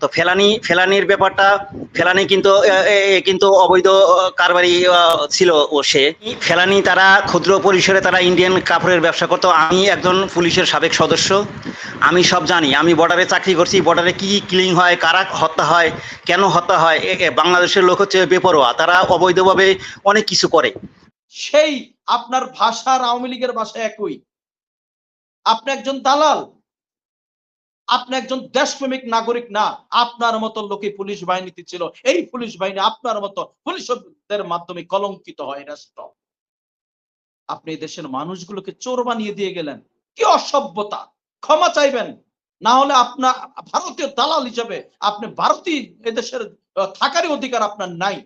তো ফেলানির ব্যাপারটা, ফেলানি কিন্তু কিন্তু অবৈধ কারবারি ছিল। ও সে ফেলানি, তারা ক্ষুদ্র পরিসরে তারা ইন্ডিয়ান কাপড়ের ব্যবসা করতো। আমি একজন পুলিশের সাবেক সদস্য, আমি সব জানি। আমি বর্ডারে চাকরি করছি, বর্ডারে কি কিলিং হয়, কারা হত্যা হয়, কেন হত্যা হয়। বাংলাদেশের লোক হচ্ছে বেপরোয়া, তারা অবৈধভাবে অনেক কিছু করে। সেই আপনার ভাষা আওয়ামী লীগের ভাষা একই। আপনি একজন দালাল, আপনি একজন দেশপ্রেমিক নাগরিক না। আপনার মতো লোকে পুলিশ বাহিনীতে ছিল। এই পুলিশ বাহিনী আপনার মতো পুলিশদের মাধ্যমে কলঙ্কিত হয় রাষ্ট্র। আপনি দেশের মানুষগুলোকে চোর বানিয়ে দিয়ে গেলেন। কি অসভ্যতা! ক্ষমা চাইবেন, না হলে আপনার ভারতীয় দালাল হিসেবে আপনি ভারতীয় এদেশের থাকারই অধিকার আপনার নাই।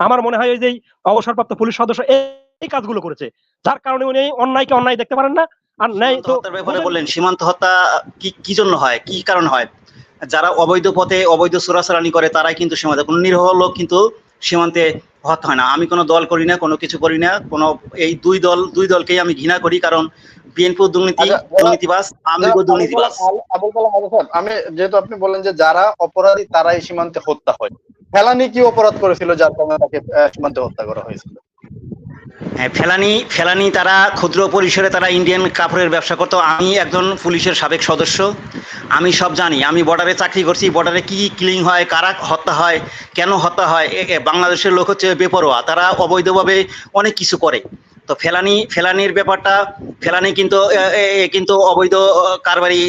আমার মনে হয় যে অবসরপ্রাপ্ত পুলিশ সদস্য এই কাজগুলো করেছে, যার কারণে উনি অন্যায়কে অন্যায় দেখতে পারেন না। আর ন্যায় তো ব্যাপারে বললেন, সীমান্ত হত্যা কি জন্য হয়, কি কারণ হয়? যারা অবৈধ পথে অবৈধ চোরাচালানি করে তারাই কিন্তু সীমান্তে, কোনো নিরীহ লোক কিন্তু সীমান্তে হত্যা হয় না। আমি কোনো দল করি না, কোনো কিছু করি না, কোনো এই দুই দলকেই আমি ঘৃণা করি। কারণ বিএনপি দুর্নীতিবাজ, আওয়ামী লীগ দুর্নীতিবাজ। আমি যেহেতু আপনি বলেন যে যারা অপরাধী তারাই সীমান্তে হত্যা হয়, ফেলানি কি অপরাধ করেছিল যার কারণে তাকে সীমান্তে হত্যা করা হয়েছিল? হ্যাঁ, ফেলানি তারা ক্ষুদ্র পরিসরে তারা ইন্ডিয়ান কাপড়ের ব্যবসা করতো। আমি একজন পুলিশের সাবেক সদস্য, আমি সব জানি। আমি বর্ডারে চাকরি করছি, বর্ডারে কি কিলিং হয়, কারা হত্যা হয়, কেন হত্যা হয়। বাংলাদেশের লোক হচ্ছে বেপরোয়া, তারা অবৈধভাবে অনেক কিছু করে। তো ফেলানির ব্যাপারটা, ফেলানি কিন্তু অবৈধ কারবারি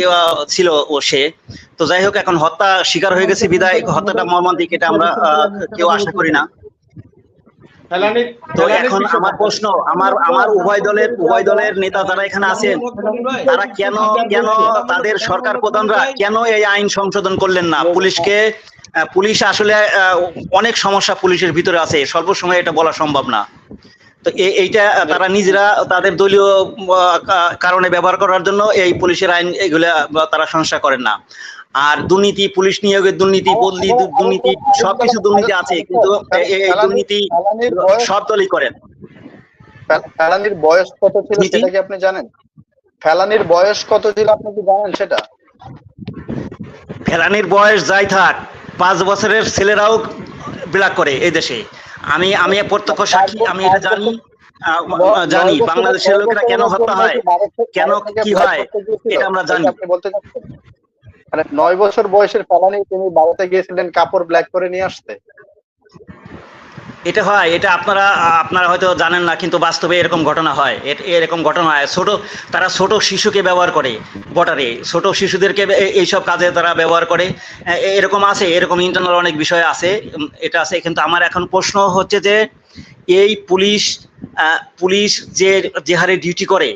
ছিল। ও সে তো যাই হোক, এখন হত্যা শিকার হয়ে গেছে বিদায় হত্যাটা মর্মান্তিক, এটা আমরা কেউ আশা করি না। তো এখন আমার প্রশ্ন, আমার উভয় দলের নেতা যারা এখানে আছেন, তারা কেন তাদের সরকার প্রধানরা কেন এই আইন সংশোধন করলেন না? পুলিশ আসলে অনেক সমস্যা পুলিশের ভিতরে আছে, সর্বসময় এটা বলা সম্ভব না। তো এইটা তারা নিজেরা তাদের দলীয় কারণে ব্যবহার করার জন্য এই পুলিশের আইন এগুলা তারা সংস্কার করেন না। আর দুর্নীতি, পুলিশ নিয়োগের দুর্নীতি, বদলি দুর্নীতি, সবকিছু দুর্নীতি আছে, কিন্তু এই দুর্নীতি সব দলই করেন। ফেলানির বয়স কত ছিল সেটা কি আপনি জানেন? ফেলানির বয়স কত ছিল আপনি কি জানেন সেটা? ফেলানির বয়স যাই থাক, 5 বছরের ছেলেরাও ব্ল্যাক করে এই দেশে। আমি প্রত্যক্ষ সাক্ষী, আমি এটা জানি বাংলাদেশের লোকেরা কেন হত্যা হয়, কেন কি হয়, এটা আমরা জানি। বলতে চাচ্ছেন মানে 9 বছর বয়সের ফেলানি তিনি ভারতে গিয়েছিলেন কাপড় ব্ল্যাক করে নিয়ে আসতে? এটা হয়, এটা আপনারা হয়তো জানেন না, কিন্তু বাস্তবে এরকম ঘটনা হয়। এরকম ঘটনা হয়। তারা ছোট শিশুকে ব্যবহার করে, বর্ডারে ছোট শিশুদেরকে এইসব কাজে তারা ব্যবহার করে। এরকম আছে, এরকম ইন্টারনাল অনেক বিষয় আছে, এটা আছে। কিন্তু আমার এখন প্রশ্ন হচ্ছে যে এই পুলিশ যে হারে ডিউটি করে,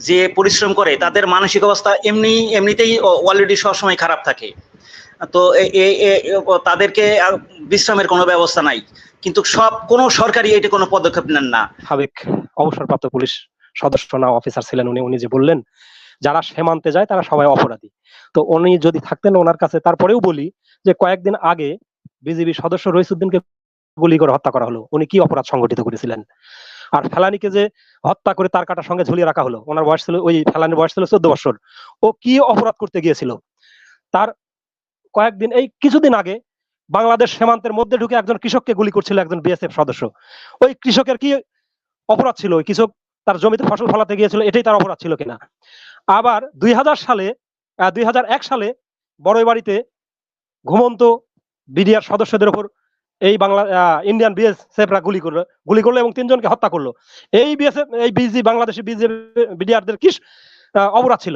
যে পরিশ্রম করে, তাদের মানসিক অবস্থা এমনিতেই অলরেডি সবসময় খারাপ থাকে। তো তাদেরকে বিশ্রামের কোনো ব্যবস্থা নাই, কিন্তু কোনো সরকারি এটা কোনো পদক্ষেপ নেন না। সাবেক অবসরপ্রাপ্ত পুলিশ সদস্য না অফিসার ছিলেন উনি যে বললেন যারা সীমান্তে যায় তারা সবাই অপরাধী। তো উনি যদি থাকতেন ওনার কাছে, তারপরেও বলি যে কয়েকদিন আগে বিজিবি সদস্য রইসুদ্দিনকে গুলি করে হত্যা করা হলো। উনি কি অপরাধ সংগঠিত করেছিলেন? আর ফেলানিকে যে হত্যা করে তার কাটার সঙ্গে ঝুলিয়ে রাখা হলো, ওনার বয়স ছিল, ওই ফেলানির বয়স ছিল 14 বছর। ও কি অপরাধ করতে গিয়েছিল? তার এই কিছুদিন আগে বাংলাদেশ সীমান্তের মধ্যে ঢুকে একজন কৃষককে গুলি করছিল একজন বিএসএফ সদস্য। ওই কৃষকের কি অপরাধ ছিল? ওই কৃষক তার জমিতে ফসল ফলাতে গিয়েছিল, এটাই তার অপরাধ ছিল কিনা? আবার 2001 সালে বড়ইবাড়িতে ঘুমন্ত বিডিআর সদস্যদের উপর এই ইন্ডিয়ান বিএসএফরা গুলি করলো এবং 3 জনকে হত্যা করলো। এই বাংলাদেশি বিডিআরদের কি অপরাধ ছিল?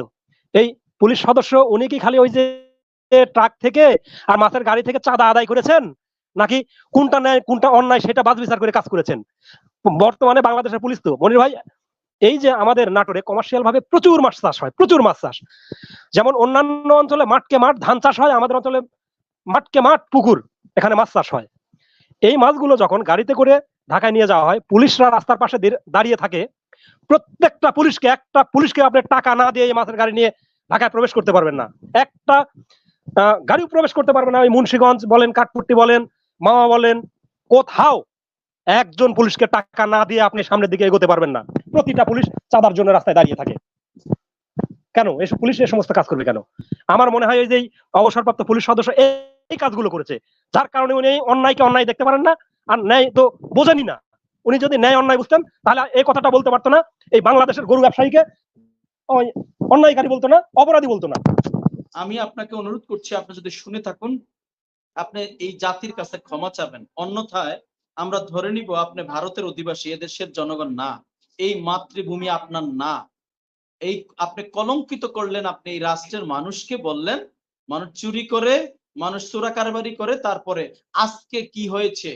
এই পুলিশ সদস্য উনি কি খালি ওই যে ট্রাক থেকে আর মাছের গাড়ি থেকে চাঁদা আদায় করেছেন, নাকি কোনটা ন্যায় কোনটা অন্যায় সেটা বাছ বিচার করে কাজ করেছেন? বর্তমানে বাংলাদেশের পুলিশ তো মনির ভাই, এই যে আমাদের নাটোরে কমার্শিয়াল ভাবে প্রচুর মাছ চাষ হয়, প্রচুর মাছ চাষ। যেমন অন্যান্য অঞ্চলে মাঠকে মাঠ ধান চাষ হয়, আমাদের অঞ্চলে মাঠকে মাঠ পুকুর, এখানে মাছ চাষ হয়। এই মাছগুলো যখন গাড়িতে করে ঢাকায় নিয়ে যাওয়া হয়, পুলিশরা রাস্তার পাশে দাঁড়িয়ে থাকে। প্রত্যেকটা পুলিশকে আপনি টাকা না দিয়ে এই মাছের গাড়ি নিয়ে ঢাকায় প্রবেশ করতে পারবেন না, একটা গাড়িও প্রবেশ করতে পারবে না। ওই মুন্সিগঞ্জ বলেন, কাঠপুট্টি বলেন, মামা বলেন, কোথাও একজন পুলিশকে টাকা না দিয়ে আপনি সামনের দিকে এগোতে পারবেন না। প্রতিটা পুলিশ চাঁদার জন্য রাস্তায় দাঁড়িয়ে থাকে। কেন পুলিশ এই সমস্ত কাজ করবে কেন? আমার মনে হয় এই যে অবসরপ্রাপ্ত পুলিশ সদস্য এই কাজগুলো করেছে, যার কারণে উনি অন্যায়কে অন্যায় দেখতে পারেন না, আর ন্যায় তো বোঝেনি না। উনি যদি ন্যায় অন্যায় বুঝতেন তাহলে এই কথাটা বলতে পারতো না, এই বাংলাদেশের গরু ব্যবসায়ীকে ওই অন্যায়কারী বলতো না, অপরাধী বলতো না। আমি আপনাকে অনুরোধ করছি, আপনি যদি শুনে থাকুন, আপনি এই জাতির কাছে ক্ষমা চাবেন, অন্যথায় আমরা ধরে নিব আপনি ভারতের অধিবাসী, এদেশের জনগণ না, এই মাতৃভূমি আপনার না। এই আপনি কলঙ্কিত করলেন, আপনি এই রাষ্ট্রের মানুষকে বললেন মানুষ চুরি করে, মানুষ চোরা কারবারি করে। তারপরে আজকে কি হয়েছে,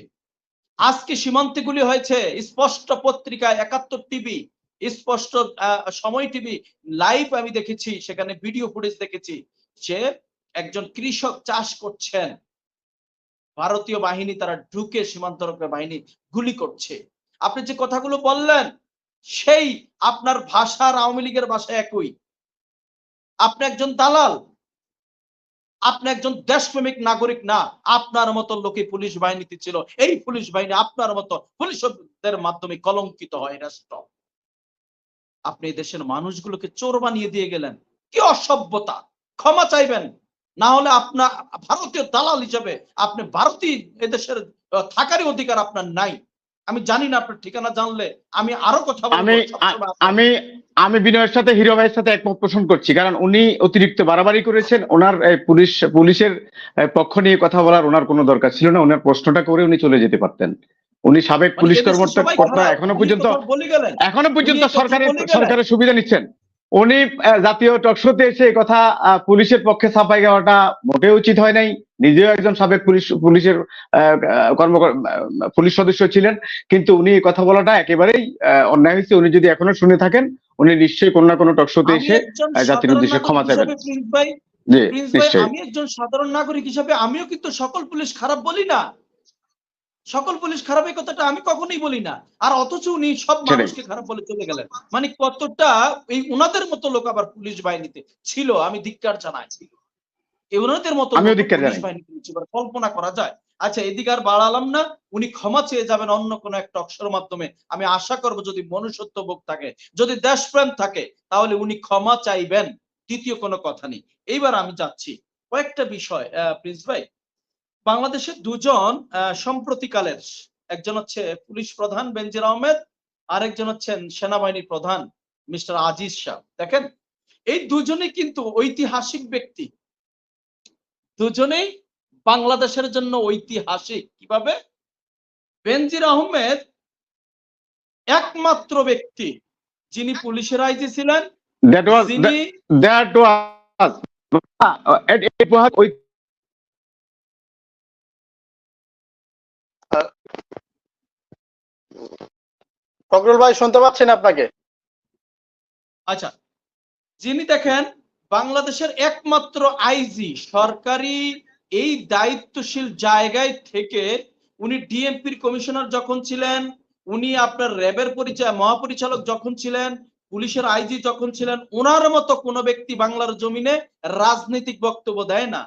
আজকে সীমান্তে গুলি হয়েছে, স্পষ্ট পত্রিকায় ৭১ টিভি, স্পষ্ট সময় টিভি লাইভ আমি দেখেছি, সেখানে ভিডিও ফুটেজ দেখেছি যে একজন কৃষক চাষ করছেন, ভারতীয় বাহিনী তারা ঢুকে সীমান্তরক্ষী বাহিনী গুলি করছে। আপনি যে কথাগুলো বললেন সেই আপনার ভাষার আওয়ামী লীগের ভাষা একই। আপনি একজন দালাল, আপনি একজন দেশপ্রেমিক নাগরিক না। আপনার মতো লোকে পুলিশ বাহিনীতে ছিল, এই পুলিশ বাহিনী আপনার মতো পুলিশদের মাধ্যমে কলঙ্কিত হয় রাষ্ট্র। আপনি দেশের মানুষগুলোকে চোর বানিয়ে দিয়ে গেলেন, কি অসভ্যতা! ক্ষমা চাইবেন, না হলে আপনার ভারতীয় দালাল হিসেবে আপনি ভারতীয় এদেশের থাকারই অধিকার আপনার নাই। আমি জানি না, আপনার ঠিকানা জানলে আমি আরো কথা বলবো। আমি আমি বিনয়ের সাথে হিরো ভাইয়ের সাথে একমত পোষণ করছি, কারণ উনি অতিরিক্ত বাড়াবাড়ি করেছেন। ওনার পুলিশের পক্ষ নিয়ে কথা বলার ওনার কোনো দরকার ছিল না। ওনার প্রশ্নটা করে উনি চলে যেতে পারতেন। উনি সাবেক পুলিশ কর্মকর্তা, এখনো পর্যন্ত সরকারের সুবিধা নিচ্ছেন। উনি জাতীয় টকশোতে এসে কথা পুলিশের পক্ষে ছাপাই গাওয়াটা মোটেও উচিত হয় নাই। নিজেও একজন সাবেক পুলিশের পুলিশ সদস্য ছিলেন, কিন্তু উনি কথা বলাটা একেবারেই অন্যায় হয়েছে। উনি যদি এখনো শুনে থাকেন, উনি নিশ্চয়ই কোনো না কোনো টকশোতে এসে জাতির উদ্দেশ্যে ক্ষমা চাইবেন। আমি একজন সাধারণ নাগরিক হিসেবে আমিও কিন্তু সকল পুলিশ খারাপ বলি না, সকল পুলিশ খারাপ এই কথাটা আমি কখনোই বলি না। আর অথচ উনি সব মানুষকে খারাপ বলে চলে গেলেন, মানে কতটা এই উনাদের মতো লোক আবার পুলিশ বাহিনীতে ছিল, আমি ধিক্কার জানাই। এই উনাদের মতো পুলিশ বাহিনীতে কল্পনা করা যায়? আচ্ছা, এদিকে আর বাড়ালাম না, উনি ক্ষমা চেয়ে যাবেন অন্য কোনো একটা অক্ষরের মাধ্যমে। আমি আশা করব যদি মনুষ্যত্ব বোধ থাকে, যদি দেশপ্রেম থাকে, তাহলে উনি ক্ষমা চাইবেন, দ্বিতীয় কোনো কথা নেই। এইবার আমি যাচ্ছি কয়েকটা বিষয়। প্রিন্স ভাই, বাংলাদেশের দুজন সম্প্রতিকালের, একজন হচ্ছে পুলিশ প্রধান বেনজির আহমেদ, আরেকজন হচ্ছেন সেনাবাহিনী প্রধান মিস্টার আজিজ শাহ। দেখেন, এই দুজনেই কিন্তু ঐতিহাসিক ব্যক্তি, দুজনেই বাংলাদেশের জন্য ঐতিহাসিক। কিভাবে? বেনজির আহমেদ একমাত্র ব্যক্তি যিনি পুলিশের আইজি ছিলেন, ফখরুল ভাই শুনতে পাচ্ছেন আপনাকে? আচ্ছা, যিনি দেখেন বাংলাদেশের একমাত্র আইজি, সরকারি এই দায়িত্বশীল জায়গায় থেকে উনি ডিএমপির কমিশনার যখন ছিলেন, উনি আপনার র্যাবের মহাপরিচালক যখন ছিলেন, পুলিশের আইজি যখন ছিলেন, ওনার মতো কোনো ব্যক্তি বাংলার জমিনে রাজনৈতিক বক্তব্য দেয় না।